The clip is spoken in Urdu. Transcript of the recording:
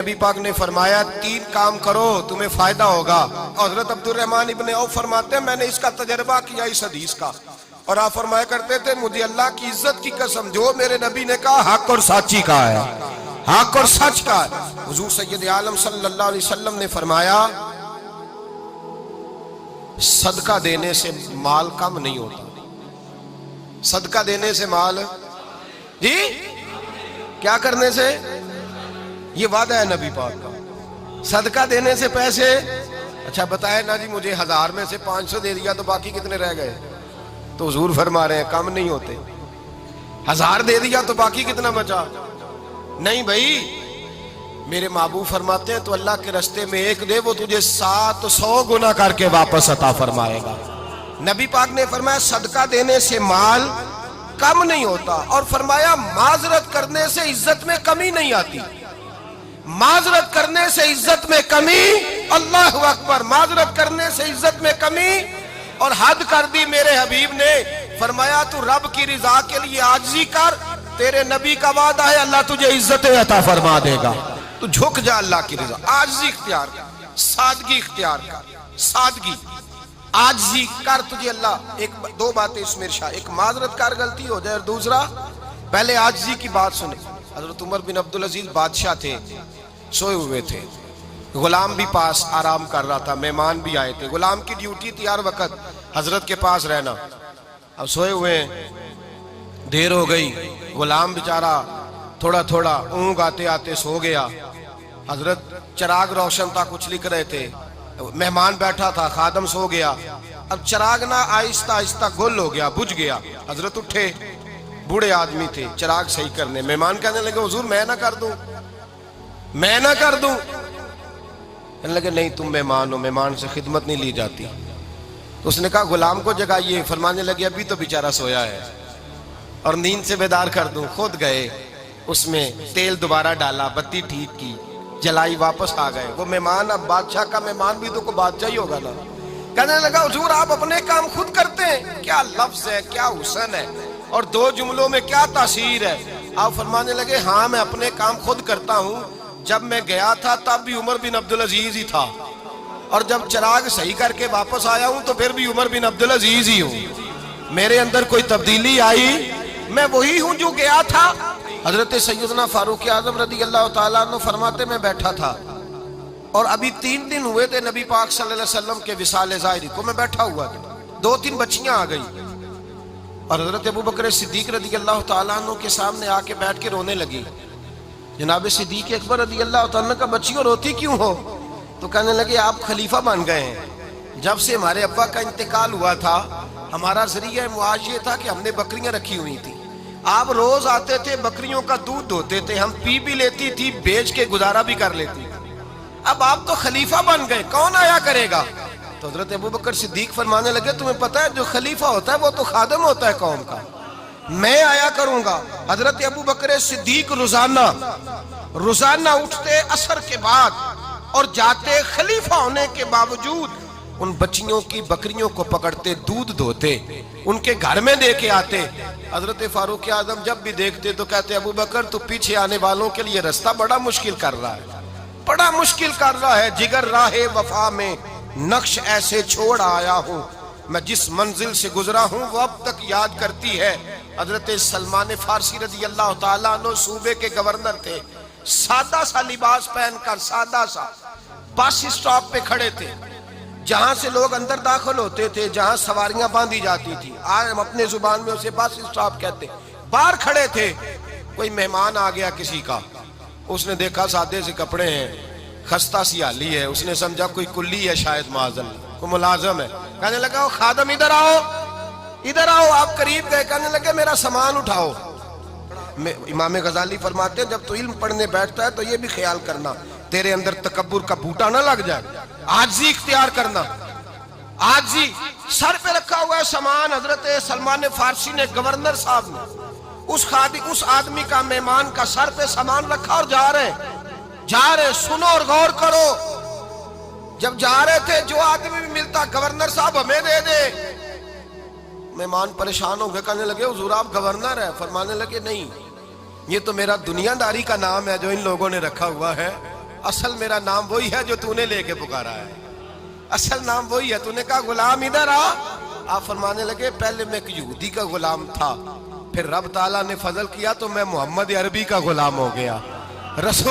نبی پاک نے فرمایا 3 کام کرو تمہیں فائدہ ہوگا۔ حضرت عبدالرحمن ابن عوف فرماتے ہیں میں نے اس کا تجربہ کیا اس حدیث کا، اور آپ فرمایا کرتے تھے مجھے اللہ کی عزت کی قسم جو میرے نبی نے کہا حق اور سچی کہا ہے، حق اور سچ کہا ہے۔ حضور سید عالم صلی اللہ علیہ وسلم نے فرمایا صدقہ دینے سے مال کم نہیں ہوتا۔ صدقہ دینے سے مال جی کیا کرنے سے؟ یہ وعدہ ہے نبی پاک کا، صدقہ دینے سے پیسے۔ اچھا بتائے نا جی مجھے 1000 میں سے 500 دے دیا تو باقی کتنے رہ گئے؟ تو حضور فرما رہے ہیں کم نہیں ہوتے۔ 1000 دے دیا تو باقی کتنا بچا؟ نہیں بھائی، میرے محبوب فرماتے ہیں تو اللہ کے رستے میں 1 دے وہ تجھے 700 گنا کر کے واپس عطا فرمائے گا۔ نبی پاک نے فرمایا صدقہ دینے سے مال کم نہیں ہوتا، اور فرمایا معذرت کرنے سے عزت میں کمی نہیں آتی۔ معذرت کرنے سے عزت میں کمی، اللہ اکبر، معذرت کرنے سے عزت میں کمی، اور حد کر دی میرے حبیب نے۔ فرمایا تو رب کی رضا کے لیے عاجزی کر، تیرے نبی کا وعدہ ہے اللہ تجھے عزت عطا فرما دے گا۔ تو جھک جا اللہ کی رضا، عاجزی اختیار کر، سادگی اختیار کر، سادگی عاجزی کر، تجھے اللہ۔ 2 باتیں اس میں ارشاد، ایک معذرت کر غلطی ہو جائے، اور دوسرا پہلے عاجزی کی بات سنے۔ حضرت عمر بن عبدالعزیز بادشاہ تھے، سوئے ہوئے تھے، غلام بھی پاس آرام کر رہا تھا، مہمان بھی آئے تھے۔ غلام کی ڈیوٹی تھی ہر وقت حضرت کے پاس رہنا۔ اب سوئے ہوئے دیر ہو گئی، غلام بیچارہ تھوڑا تھوڑا اونگ آتے آتے سو گیا۔ حضرت چراغ روشن تھا، کچھ لکھ رہے تھے، مہمان بیٹھا تھا، خادم سو گیا۔ اب چراغ نہ آہستہ آہستہ گل ہو گیا، بجھ گیا۔ حضرت اٹھے، بوڑھے آدمی تھے، چراغ صحیح کرنے۔ مہمان کہنے لگے حضور میں نہ کر دوں، میں نہ کر دوں؟ کہنے لگے نہیں تم مہمان ہو، مہمان سے خدمت نہیں لی جاتی۔ تو اس نے کہا غلام کو جگائیے۔ فرمانے لگے ابھی تو بیچارہ سویا ہے اور نیند سے بیدار کر دوں۔ خود گئے، اس میں تیل دوبارہ ڈالا، بتی ٹھیک کی، جلائی، واپس آ گئے۔ وہ مہمان اب بادشاہ کا مہمان بھی تو کوئی بادشاہ ہی ہوگا نا۔ کہنے لگا حضور آپ اپنے کام خود کرتے ہیں؟ کیا لفظ ہے، کیا حسن ہے، اور 2 جملوں میں کیا تاثیر ہے۔ آپ فرمانے لگے ہاں میں اپنے کام خود کرتا ہوں، جب میں گیا تھا تب بھی عمر بن عبدالعزیز ہی تھا، اور جب چراغ صحیح کر کے واپس آیا ہوں تو پھر بھی عمر بن عبدالعزیز ہی ہوں۔ میرے اندر کوئی تبدیلی آئی؟ میں وہی ہوں جو گیا تھا۔ حضرت سیدنا فاروق اعظم رضی اللہ تعالیٰ عنہ فرماتے میں بیٹھا تھا، اور ابھی 3 دن ہوئے تھے نبی پاک صلی اللہ علیہ وسلم کے وصال ظاہری کو، میں بیٹھا ہوا تھا، 2-3 بچیاں آ گئی، اور حضرت ابوبکر صدیق رضی اللہ تعالیٰ عنہ کے سامنے آ کے بیٹھ کے رونے لگی۔ جناب صدیق اکبر رضی اللہ تعالیٰ کا بچیوں روتی کیوں ہو؟ تو کہنے لگے آپ خلیفہ بن گئے ہیں، جب سے ہمارے ابا کا انتقال ہوا تھا ہمارا ذریعہ معاش یہ تھا کہ ہم نے بکریاں رکھی ہوئی تھی، آپ روز آتے تھے بکریوں کا دودھ دھوتے تھے، ہم پی بھی لیتی تھی، بیچ کے گزارا بھی کر لیتی، اب آپ تو خلیفہ بن گئے، کون آیا کرے گا؟ تو حضرت ابوبکر صدیق فرمانے لگے تمہیں پتہ ہے جو خلیفہ ہوتا ہے وہ تو خادم ہوتا ہے قوم کا، میں آیا کروں گا۔ حضرت ابوبکر صدیق روزانہ اٹھتے عصر کے بعد اور جاتے، خلیفہ ہونے کے باوجود ان بچیوں کی بکریوں کو پکڑتے، دودھ دھوتے، ان کے گھر میں دے کے آتے۔ حضرت فاروق اعظم جب بھی دیکھتے تو کہتے ابوبکر تو پیچھے آنے والوں کے لیے رستہ بڑا مشکل کر رہا ہے، بڑا مشکل کر رہا ہے، جگر راہ وفا میں نقش ایسے چھوڑ آیا ہوں، میں جس منزل سے گزرا ہوں وہ اب تک یاد کرتی ہے۔ حضرت سلمان فارسی رضی اللہ تعالیٰ عنہ صوبے کے گورنر تھے، سادہ سا لباس پہن کر، سادہ سا، بس اسٹاپ پہ کھڑے تھے، جہاں سے لوگ اندر داخل ہوتے تھے، جہاں سواریاں باندھی جاتی تھی، آج ہم اپنے زبان میں اسے بس اسٹاپ کہتے، باہر کھڑے تھے۔ کوئی مہمان آ گیا کسی کا، اس نے دیکھا سادے سے کپڑے ہیں، خستہ سی حالی ہے، اس نے سمجھا کوئی کلی ہے شاید، معاذ اللہ کوئی ملازم ہے، کہنے لگا خادم ادھر آؤ، ادھر آؤ۔ آپ قریب گئے، کہنے لگے میرا سامان اٹھاؤ۔ امام غزالی فرماتے ہیں جب تو علم پڑھنے بیٹھتا ہے تو یہ بھی خیال کرنا تیرے اندر تکبر کا بوٹا نہ لگ جائے، عاجزی اختیار کرنا، عاجزی۔ سر پہ رکھا ہوا ہے سامان، حضرت سلمان فارسی نے، گورنر صاحب نے، اس آدمی کا، مہمان کا سر پہ سامان رکھا اور جا رہے، سنو اور غور کرو۔ جب جا رہے تھے جو آدمی بھی ملتا گورنر صاحب ہمیں دے دے، مہمان پریشان ہو گئے، کہنے لگے حضور آپ گورنر ہیں؟ فرمانے لگے نہیں، یہ تو میرا دنیا داری کا نام ہے جو ان لوگوں نے رکھا ہوا ہے، اصل میرا نام وہی ہے جو تو نے لے کے پکارا ہے، اصل نام وہی ہے. تو نے کہا غلام ادھر آ. آپ فرمانے لگے پہلے میں ایک یہودی کا غلام تھا، پھر رب تعالیٰ نے فضل کیا تو میں محمد عربی کا غلام ہو گیا. رسول